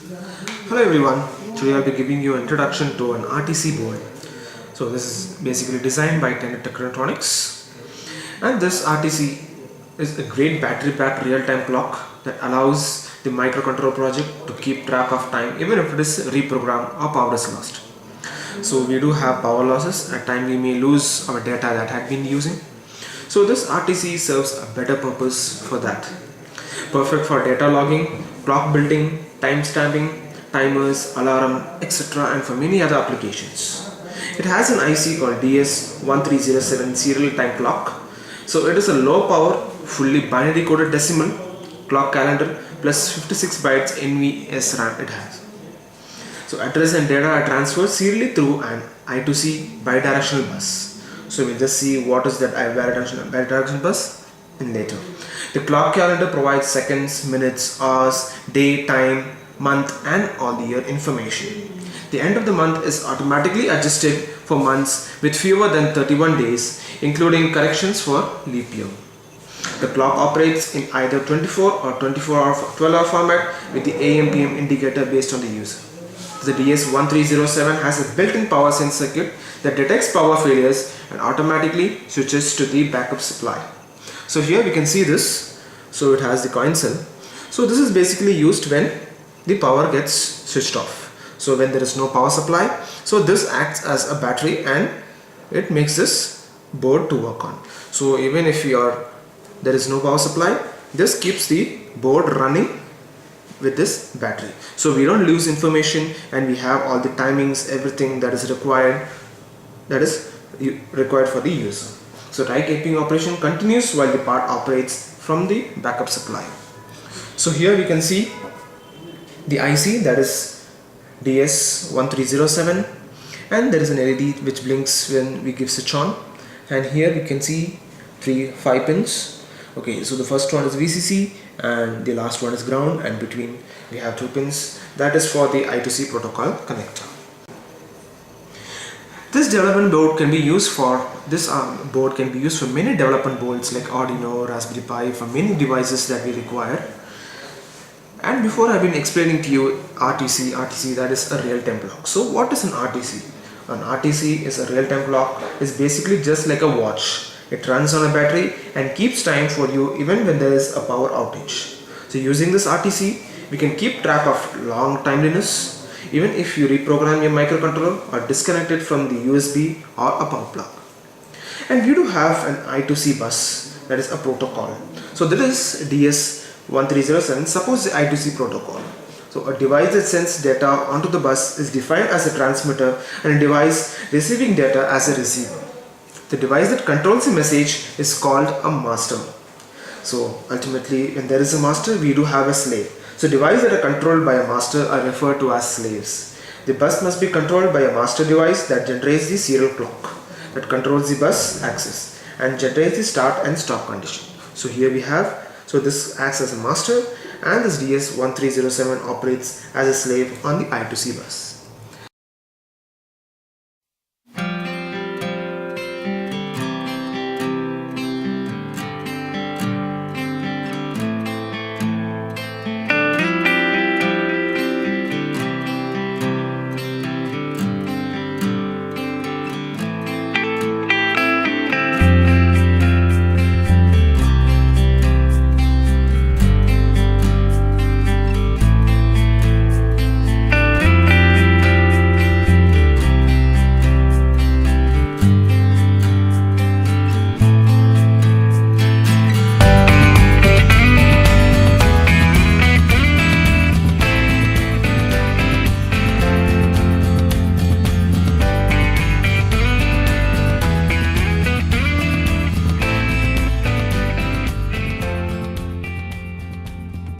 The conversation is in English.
Hello everyone, today I'll be giving you an introduction to an RTC board. So this is basically designed by Tenet Technetronics, and this RTC is a great battery packed real-time clock that allows the microcontroller project to keep track of time even if it is reprogrammed or power is lost. So we do have power losses, at times we may lose our data that had been using. So this RTC serves a better purpose for that. Perfect for data logging, clock building, time stamping, timers, alarm, etc. and for many other applications. It has an IC called DS1307 serial time clock. So it is a low power, fully binary coded decimal clock calendar plus 56 bytes NVS RAM it has. So address and data are transferred serially through an I2C bidirectional bus. So we'll just see what is that bidirectional bus in later. The clock calendar provides seconds, minutes, hours, day, time, month and all the year information. The end of the month is automatically adjusted for months with fewer than 31 days, including corrections for leap year. The clock operates in either 24 or 12-hour format with the AM/PM indicator based on the user. The DS1307 has a built-in power sense circuit that detects power failures and automatically switches to the backup supply. So here we can see this. So it has the coin cell. So this is basically used when the power gets switched off. So when there is no power supply, so this acts as a battery and it makes this board to work on. So even if there is no power supply, this keeps the board running with this battery. So we don't lose information and we have all the timings, everything that is required for the user. So die keeping operation continues while the part operates from the backup supply. So here we can see the IC, that is DS1307, and there is an LED which blinks when we give switch on, and here we can see 5 pins. Okay, so the first one is VCC and the last one is ground, and between we have 2 pins that is for the I2C protocol connector. This development board can be used for many development boards like Arduino, Raspberry Pi, for many devices that we require. And before I've been explaining to you RTC, that is a real-time clock. So what is an RTC? An RTC is a real-time clock. It's basically just like a watch. It runs on a battery and keeps time for you even when there is a power outage. So using this RTC, we can keep track of long timeliness, even if you reprogram your microcontroller or disconnect it from the USB or a power plug. And we do have an I2C bus, that is a protocol. So this is DS1307, suppose the I2C protocol. So a device that sends data onto the bus is defined as a transmitter and a device receiving data as a receiver. The device that controls the message is called a master. So ultimately, when there is a master, we do have a slave. So devices that are controlled by a master are referred to as slaves. The bus must be controlled by a master device that generates the serial clock, that controls the bus access and generates the start and stop condition. So here we have, so this acts as a master and this DS1307 operates as a slave on the I2C bus.